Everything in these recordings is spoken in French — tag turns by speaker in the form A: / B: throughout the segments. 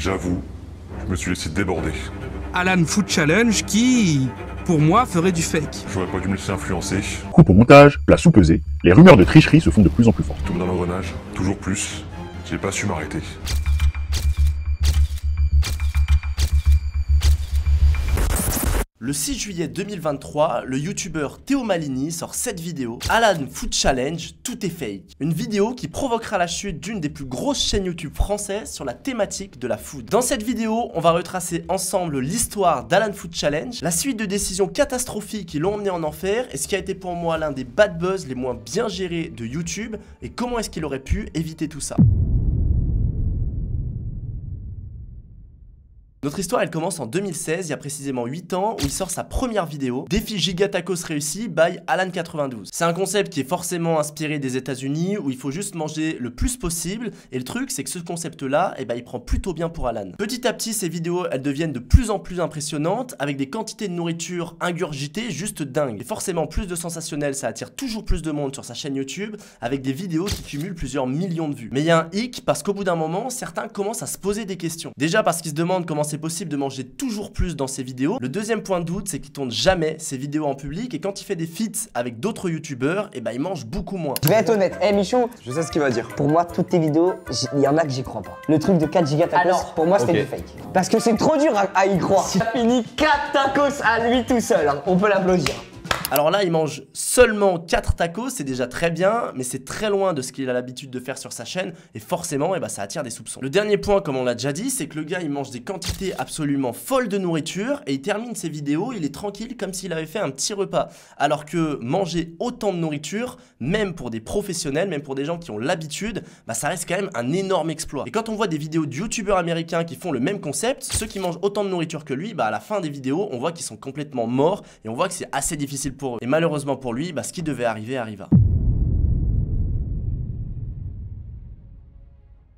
A: J'avoue, je me suis laissé déborder.
B: Alan Food Challenge qui, pour moi, ferait du fake.
A: J'aurais pas dû me laisser influencer.
C: Coupe au montage, plat sous-pesé, les rumeurs de tricherie se font de plus en plus fortes.
A: Tombe dans l'engrenage, toujours plus. J'ai pas su m'arrêter.
D: Le 6 juillet 2023, le youtubeur Théo Malini sort cette vidéo, Alan Food Challenge, tout est fake. Une vidéo qui provoquera la chute d'une des plus grosses chaînes YouTube françaises sur la thématique de la food. Dans cette vidéo, on va retracer ensemble l'histoire d'Alan Food Challenge, la suite de décisions catastrophiques qui l'ont emmené en enfer et ce qui a été pour moi l'un des bad buzz les moins bien gérés de YouTube et comment est-ce qu'il aurait pu éviter tout ça. Notre histoire elle commence en 2016, il y a précisément 8 ans, où il sort sa première vidéo, Défi Giga Tacos réussi by Alan92. C'est un concept qui est forcément inspiré des États-Unis où il faut juste manger le plus possible, et le truc c'est que ce concept-là, il prend plutôt bien pour Alan. Petit à petit, ces vidéos elles deviennent de plus en plus impressionnantes, avec des quantités de nourriture ingurgitées juste dingues. Et forcément, plus de sensationnel, ça attire toujours plus de monde sur sa chaîne YouTube, avec des vidéos qui cumulent plusieurs millions de vues. Mais il y a un hic, parce qu'au bout d'un moment, certains commencent à se poser des questions. Déjà parce qu'ils se demandent comment c'est possible de manger toujours plus dans ses vidéos. Le deuxième point de doute, c'est qu'il tourne jamais ses vidéos en public et quand il fait des feats avec d'autres youtubeurs, il mange beaucoup moins.
E: Je vais être honnête, Michou,
F: je sais ce qu'il va dire.
E: Pour moi, toutes tes vidéos, il y en a que j'y crois pas. Le truc de 4 giga tacos, pour moi, c'était du fake. Parce que c'est trop dur à y croire. Il a fini 4 tacos à lui tout seul, hein. On peut l'applaudir.
D: Alors là, il mange seulement 4 tacos, c'est déjà très bien, mais c'est très loin de ce qu'il a l'habitude de faire sur sa chaîne, et forcément, ça attire des soupçons. Le dernier point, comme on l'a déjà dit, c'est que le gars, il mange des quantités absolument folles de nourriture, et il termine ses vidéos, il est tranquille, comme s'il avait fait un petit repas. Alors que manger autant de nourriture, même pour des professionnels, même pour des gens qui ont l'habitude, ça reste quand même un énorme exploit. Et quand on voit des vidéos de youtubeurs américains qui font le même concept, ceux qui mangent autant de nourriture que lui, à la fin des vidéos, on voit qu'ils sont complètement morts, et on voit que c'est assez difficile pour eux. Et malheureusement pour lui, ce qui devait arriver arriva.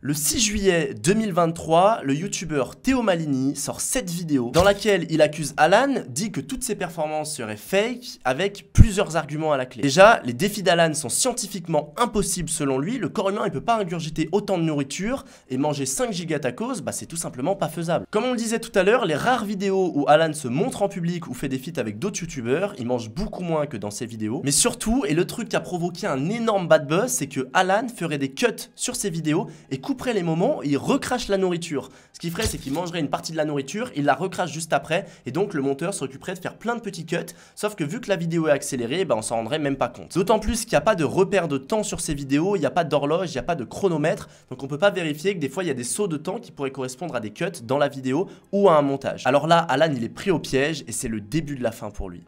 D: Le 6 juillet 2023, le youtubeur Théo Malini sort cette vidéo dans laquelle il accuse Alan, dit que toutes ses performances seraient fake avec plusieurs arguments à la clé. Déjà, les défis d'Alan sont scientifiquement impossibles selon lui, le corps humain il peut pas ingurgiter autant de nourriture et manger 5 giga tacos, c'est tout simplement pas faisable. Comme on le disait tout à l'heure, les rares vidéos où Alan se montre en public ou fait des feats avec d'autres youtubeurs, il mange beaucoup moins que dans ses vidéos. Mais surtout, et le truc qui a provoqué un énorme bad buzz, c'est que Alan ferait des cuts sur ses vidéos et couperait les moments où il recrache la nourriture. Ce qu'il ferait, c'est qu'il mangerait une partie de la nourriture, il la recrache juste après, et donc le monteur s'occuperait de faire plein de petits cuts, sauf que vu que la vidéo est accélérée, on s'en rendrait même pas compte. D'autant plus qu'il n'y a pas de repère de temps sur ces vidéos, il n'y a pas d'horloge, il n'y a pas de chronomètre, donc on peut pas vérifier que des fois il y a des sauts de temps qui pourraient correspondre à des cuts dans la vidéo ou à un montage. Alors là, Alan il est pris au piège et c'est le début de la fin pour lui.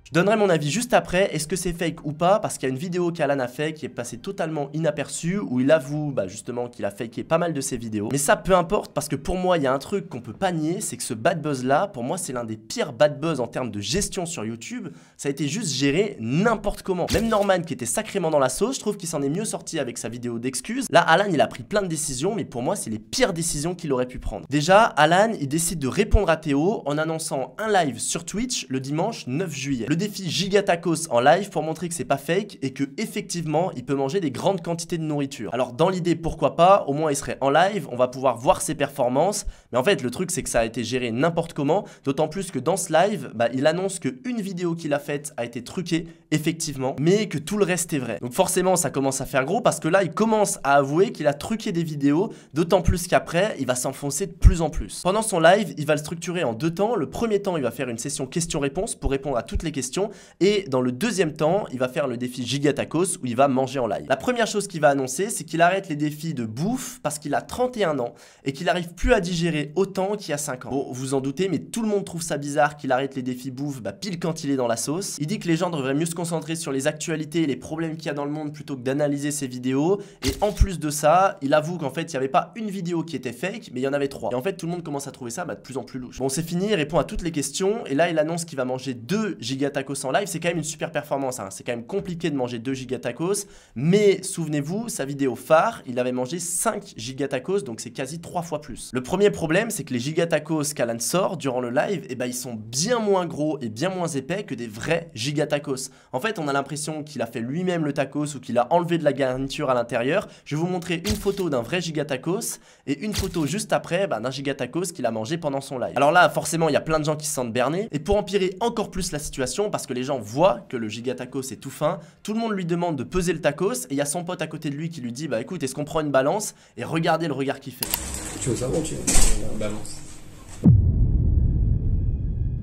D: Je donnerai mon avis juste après, est-ce que c'est fake ou pas, parce qu'il y a une vidéo qu'Alan a fait qui est passée totalement inaperçue, où il avoue justement qu'il a faké pas mal de ses vidéos. Mais ça peu importe, parce que pour moi il y a un truc qu'on peut pas nier, c'est que ce bad buzz là, pour moi c'est l'un des pires bad buzz en termes de gestion sur YouTube. Ça a été juste géré n'importe comment. Même Norman qui était sacrément dans la sauce, je trouve qu'il s'en est mieux sorti avec sa vidéo d'excuses. Là Alan il a pris plein de décisions, mais pour moi c'est les pires décisions qu'il aurait pu prendre. Déjà, Alan il décide de répondre à Théo en annonçant un live sur Twitch le dimanche 9 juillet. Le défi Giga Tacos en live pour montrer que c'est pas fake et que effectivement il peut manger des grandes quantités de nourriture. Alors dans l'idée pourquoi pas, au moins il serait en live, on va pouvoir voir ses performances, mais en fait le truc c'est que ça a été géré n'importe comment, d'autant plus que dans ce live, il annonce qu'une vidéo qu'il a faite a été truquée effectivement, mais que tout le reste est vrai. Donc forcément ça commence à faire gros parce que là il commence à avouer qu'il a truqué des vidéos, d'autant plus qu'après il va s'enfoncer de plus en plus. Pendant son live, il va le structurer en 2 temps. Le premier temps il va faire une session questions-réponses pour répondre à toutes les questions. Et dans le deuxième temps, il va faire le défi Giga Tacos où il va manger en live. La première chose qu'il va annoncer, c'est qu'il arrête les défis de bouffe parce qu'il a 31 ans et qu'il n'arrive plus à digérer autant qu'il y a 5 ans. Bon, vous en doutez, mais tout le monde trouve ça bizarre qu'il arrête les défis bouffe pile quand il est dans la sauce. Il dit que les gens devraient mieux se concentrer sur les actualités et les problèmes qu'il y a dans le monde plutôt que d'analyser ses vidéos. Et en plus de ça, il avoue qu'en fait, il n'y avait pas une vidéo qui était fake, mais il y en avait 3. Et en fait, tout le monde commence à trouver ça de plus en plus louche. Bon, c'est fini, il répond à toutes les questions et là, il annonce qu'il va manger 2 Giga Tacos tacos en live, c'est quand même une super performance, hein. C'est quand même compliqué de manger 2 giga tacos, mais souvenez-vous, sa vidéo phare, il avait mangé 5 giga tacos, donc c'est quasi 3 fois plus. Le premier problème, c'est que les giga tacos qu'Alan sort durant le live, eh ben, ils sont bien moins gros et bien moins épais que des vrais giga tacos. En fait, on a l'impression qu'il a fait lui-même le tacos ou qu'il a enlevé de la garniture à l'intérieur. Je vais vous montrer une photo d'un vrai giga tacos et une photo juste après d'un giga tacos qu'il a mangé pendant son live. Alors là, forcément, il y a plein de gens qui se sentent bernés. Et pour empirer encore plus la situation, parce que les gens voient que le giga tacos est tout fin, tout le monde lui demande de peser le tacos et il y a son pote à côté de lui qui lui dit bah écoute, est-ce qu'on prend une balance? Et regardez le regard qu'il fait.
F: Tu veux savoir, tu veux une balance?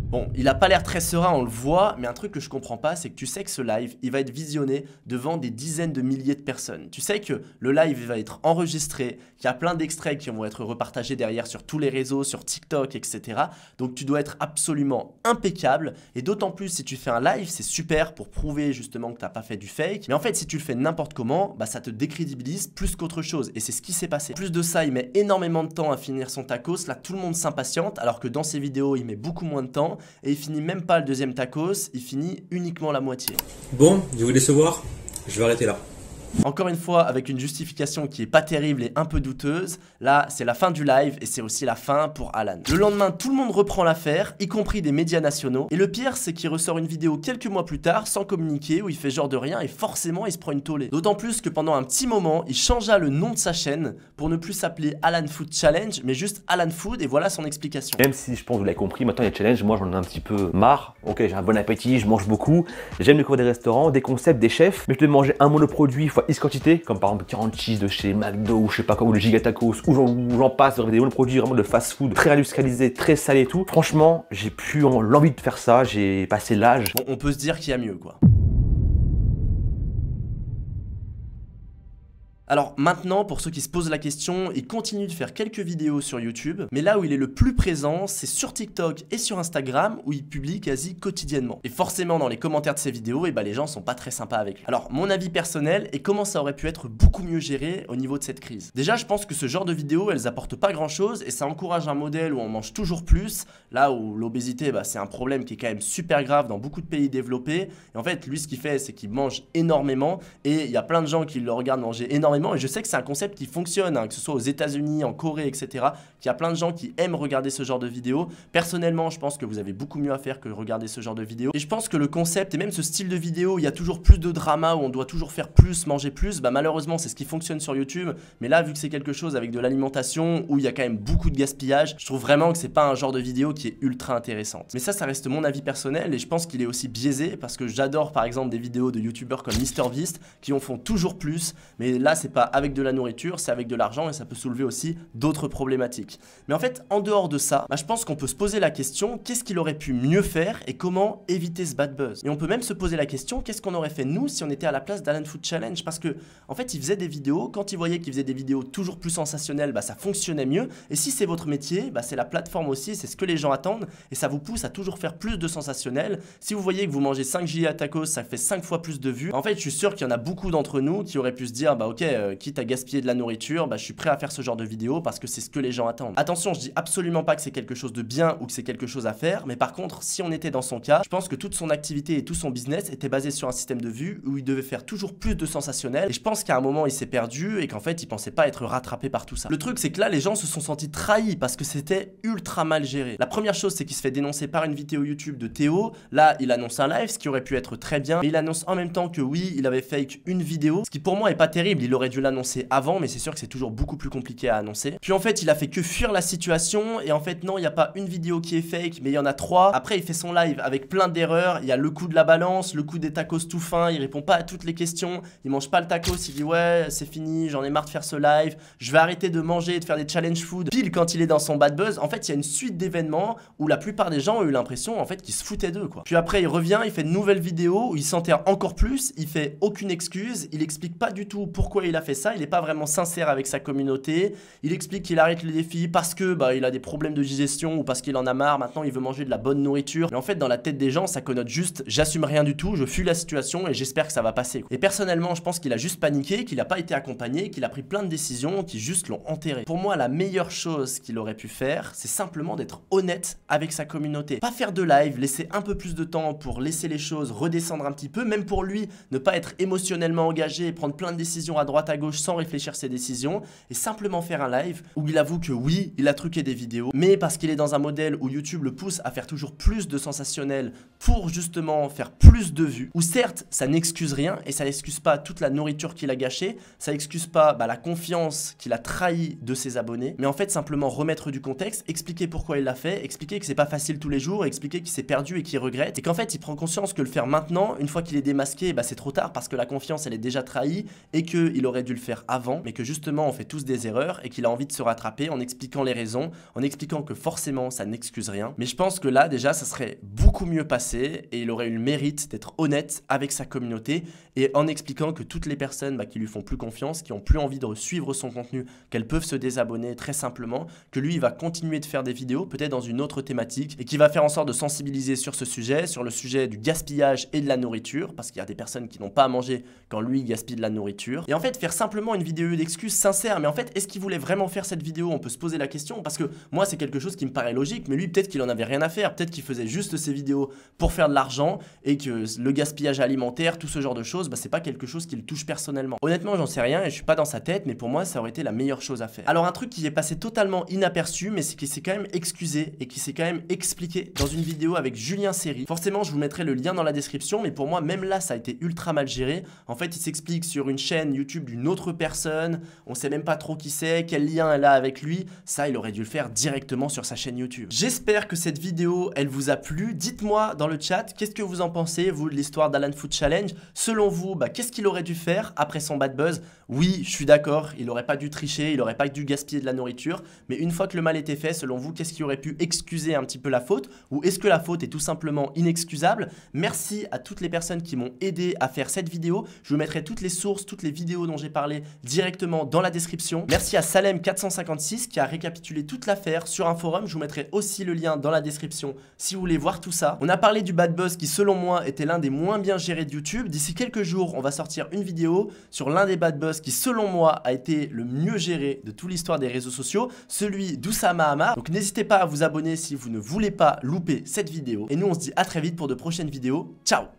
D: Bon, il a pas l'air très serein, on le voit, mais un truc que je comprends pas, c'est que tu sais que ce live, il va être visionné devant des dizaines de milliers de personnes. Tu sais que le live, il va être enregistré, qu'il y a plein d'extraits qui vont être repartagés derrière sur tous les réseaux, sur TikTok, etc. Donc tu dois être absolument impeccable, et d'autant plus si tu fais un live, c'est super pour prouver justement que t'as pas fait du fake. Mais en fait, si tu le fais n'importe comment, bah ça te décrédibilise plus qu'autre chose, et c'est ce qui s'est passé. Plus de ça, il met énormément de temps à finir son tacos, là tout le monde s'impatiente, alors que dans ses vidéos, il met beaucoup moins de temps. Et il finit même pas le deuxième tacos, il finit uniquement la moitié.
F: Bon, je vais vous décevoir, je vais arrêter là.
D: Encore une fois, avec une justification qui est pas terrible et un peu douteuse, là c'est la fin du live et c'est aussi la fin pour Alan. Le lendemain, tout le monde reprend l'affaire, y compris des médias nationaux, et le pire c'est qu'il ressort une vidéo quelques mois plus tard, sans communiquer, où il fait genre de rien et forcément il se prend une tollée. D'autant plus que pendant un petit moment, il changea le nom de sa chaîne pour ne plus s'appeler Alan Food Challenge, mais juste Alan Food, et voilà son explication.
G: Même si je pense que vous l'avez compris, maintenant il y a challenge, moi j'en ai un petit peu marre. Ok, j'ai un bon appétit, je mange beaucoup, j'aime découvrir des restaurants, des concepts, des chefs, mais je devais manger un monoproduit fois X quantité, comme par exemple 40 cheese de chez McDo ou je sais pas quoi, ou le giga tacos, ou j'en passe, des monoproduits vraiment de fast food, très industrialisé, très salé et tout. Franchement, j'ai plus l'envie de faire ça, j'ai passé l'âge.
D: Bon, on peut se dire qu'il y a mieux quoi. Alors maintenant, pour ceux qui se posent la question, il continue de faire quelques vidéos sur YouTube, mais là où il est le plus présent, c'est sur TikTok et sur Instagram, où il publie quasi quotidiennement. Et forcément, dans les commentaires de ses vidéos, et bah, les gens sont pas très sympas avec lui. Alors, mon avis personnel, et comment ça aurait pu être beaucoup mieux géré au niveau de cette crise. Déjà, je pense que ce genre de vidéos, elles apportent pas grand chose, et ça encourage un modèle où on mange toujours plus, là où l'obésité, bah, c'est un problème qui est quand même super grave dans beaucoup de pays développés. Et en fait, lui, ce qu'il fait, c'est qu'il mange énormément, et il y a plein de gens qui le regardent manger énormément. Et je sais que c'est un concept qui fonctionne, hein, que ce soit aux États-Unis, en Corée, etc. Qu'il y a plein de gens qui aiment regarder ce genre de vidéos. Personnellement, je pense que vous avez beaucoup mieux à faire que regarder ce genre de vidéos. Et je pense que le concept et même ce style de vidéo, il y a toujours plus de drama, où on doit toujours faire plus, manger plus. Bah malheureusement, c'est ce qui fonctionne sur YouTube. Mais là, vu que c'est quelque chose avec de l'alimentation, où il y a quand même beaucoup de gaspillage, je trouve vraiment que c'est pas un genre de vidéo qui est ultra intéressante. Mais ça reste mon avis personnel, et je pense qu'il est aussi biaisé, parce que j'adore par exemple des vidéos de youtubeurs comme MrBeast qui en font toujours plus. Mais là, c'est pas avec de la nourriture, c'est avec de l'argent, et ça peut soulever aussi d'autres problématiques. Mais en fait, en dehors de ça, bah, je pense qu'on peut se poser la question, qu'est-ce qu'il aurait pu mieux faire et comment éviter ce bad buzz? Et on peut même se poser la question, qu'est-ce qu'on aurait fait nous si on était à la place d'Alan Food Challenge? Parce que en fait, il faisait des vidéos, quand il voyait qu'il faisait des vidéos toujours plus sensationnelles, bah, ça fonctionnait mieux. Et si c'est votre métier, bah, c'est la plateforme aussi, c'est ce que les gens attendent, et ça vous pousse à toujours faire plus de sensationnel. Si vous voyez que vous mangez 5 giga tacos, ça fait 5 fois plus de vues. En fait, je suis sûr qu'il y en a beaucoup d'entre nous qui auraient pu se dire, bah ok, quitte à gaspiller de la nourriture, bah je suis prêt à faire ce genre de vidéo parce que c'est ce que les gens attendent. Attention, je dis absolument pas que c'est quelque chose de bien ou que c'est quelque chose à faire, mais par contre, si on était dans son cas, je pense que toute son activité et tout son business était basé sur un système de vues où il devait faire toujours plus de sensationnel, et je pense qu'à un moment il s'est perdu et qu'en fait il pensait pas être rattrapé par tout ça. Le truc c'est que là les gens se sont sentis trahis parce que c'était ultra mal géré. La première chose c'est qu'il se fait dénoncer par une vidéo YouTube de Théo. Là il annonce un live, ce qui aurait pu être très bien, mais il annonce en même temps que oui, il avait fake une vidéo, ce qui pour moi est pas terrible, il aurait dû l'annoncer avant, mais c'est sûr que c'est toujours beaucoup plus compliqué à annoncer. Puis en fait il a fait que fuir la situation, et en fait non, il n'y a pas une vidéo qui est fake, mais il y en a 3. Après il fait son live avec plein d'erreurs, il y a le coup de la balance, le coup des tacos tout fin, il répond pas à toutes les questions, il mange pas le tacos, il dit ouais c'est fini, j'en ai marre de faire ce live, je vais arrêter de manger et de faire des challenge food. Pile quand il est dans son bad buzz, en fait il y a une suite d'événements où la plupart des gens ont eu l'impression en fait qu'ils se foutaient d'eux quoi. Puis après il revient, il fait de nouvelles vidéos où il s'enterre encore plus, il fait aucune excuse, il explique pas du tout pourquoi il a fait ça, il n'est pas vraiment sincère avec sa communauté. Il explique qu'il arrête le défi parce que il a des problèmes de digestion ou parce qu'il en a marre, maintenant il veut manger de la bonne nourriture. Mais en fait dans la tête des gens ça connote juste j'assume rien du tout, je fuis la situation et j'espère que ça va passer. Et personnellement je pense qu'il a juste paniqué, qu'il n'a pas été accompagné, qu'il a pris plein de décisions qui juste l'ont enterré. Pour moi la meilleure chose qu'il aurait pu faire c'est simplement d'être honnête avec sa communauté. Pas faire de live, laisser un peu plus de temps pour laisser les choses redescendre un petit peu, même pour lui ne pas être émotionnellement engagé et prendre plein de décisions à droite à gauche sans réfléchir ses décisions et simplement faire un live où il avoue que oui il a truqué des vidéos mais parce qu'il est dans un modèle où YouTube le pousse à faire toujours plus de sensationnel pour justement faire plus de vues, où certes ça n'excuse rien et ça n'excuse pas toute la nourriture qu'il a gâchée, ça n'excuse pas la confiance qu'il a trahi de ses abonnés, mais en fait simplement remettre du contexte, expliquer pourquoi il l'a fait, expliquer que c'est pas facile tous les jours, expliquer qu'il s'est perdu et qu'il regrette et qu'en fait il prend conscience que le faire maintenant, une fois qu'il est démasqué, c'est trop tard parce que la confiance elle est déjà trahie et qu'il aurait dû le faire avant, mais que justement on fait tous des erreurs et qu'il a envie de se rattraper en expliquant les raisons, en expliquant que forcément ça n'excuse rien. Mais je pense que là déjà ça serait beaucoup mieux passé et il aurait eu le mérite d'être honnête avec sa communauté et en expliquant que toutes les personnes qui lui font plus confiance, qui ont plus envie de suivre son contenu, qu'elles peuvent se désabonner très simplement, que lui il va continuer de faire des vidéos peut-être dans une autre thématique et qui va faire en sorte de sensibiliser sur ce sujet, sur le sujet du gaspillage et de la nourriture, parce qu'il y a des personnes qui n'ont pas à manger quand lui il gaspille de la nourriture. Et en fait faire simplement une vidéo d'excuses sincère, mais en fait est-ce qu'il voulait vraiment faire cette vidéo? On peut se poser la question parce que moi c'est quelque chose qui me paraît logique, mais lui peut-être qu'il en avait rien à faire, peut-être qu'il faisait juste ces vidéos pour faire de l'argent et que le gaspillage alimentaire, tout ce genre de choses, c'est pas quelque chose qui le touche personnellement. Honnêtement j'en sais rien et je suis pas dans sa tête, mais pour moi ça aurait été la meilleure chose à faire. Alors un truc qui est passé totalement inaperçu, mais c'est qu'il s'est quand même excusé et qui s'est quand même expliqué dans une vidéo avec Julien Seri. Forcément je vous mettrai le lien dans la description, mais pour moi même là ça a été ultra mal géré. En fait il s'explique sur une chaîne YouTube d'une autre personne, on sait même pas trop qui c'est, quel lien elle a avec lui, ça il aurait dû le faire directement sur sa chaîne YouTube. J'espère que cette vidéo elle vous a plu, dites-moi dans le chat qu'est-ce que vous en pensez vous de l'histoire d'Alan Food Challenge. Selon vous qu'est-ce qu'il aurait dû faire après son bad buzz? Oui je suis d'accord, il aurait pas dû tricher, il aurait pas dû gaspiller de la nourriture, mais une fois que le mal était fait, selon vous qu'est-ce qui aurait pu excuser un petit peu la faute, ou est-ce que la faute est tout simplement inexcusable? Merci à toutes les personnes qui m'ont aidé à faire cette vidéo, je vous mettrai toutes les sources, toutes les vidéos dont j'ai parlé directement dans la description. Merci à Salem456 qui a récapitulé toute l'affaire sur un forum, je vous mettrai aussi le lien dans la description si vous voulez voir tout ça. On a parlé du bad buzz qui selon moi était l'un des moins bien gérés de YouTube. D'ici quelques jours on va sortir une vidéo sur l'un des bad buzz qui selon moi a été le mieux géré de toute l'histoire des réseaux sociaux, celui d'Oussama Hamar. Donc n'hésitez pas à vous abonner si vous ne voulez pas louper cette vidéo et nous on se dit à très vite pour de prochaines vidéos. Ciao!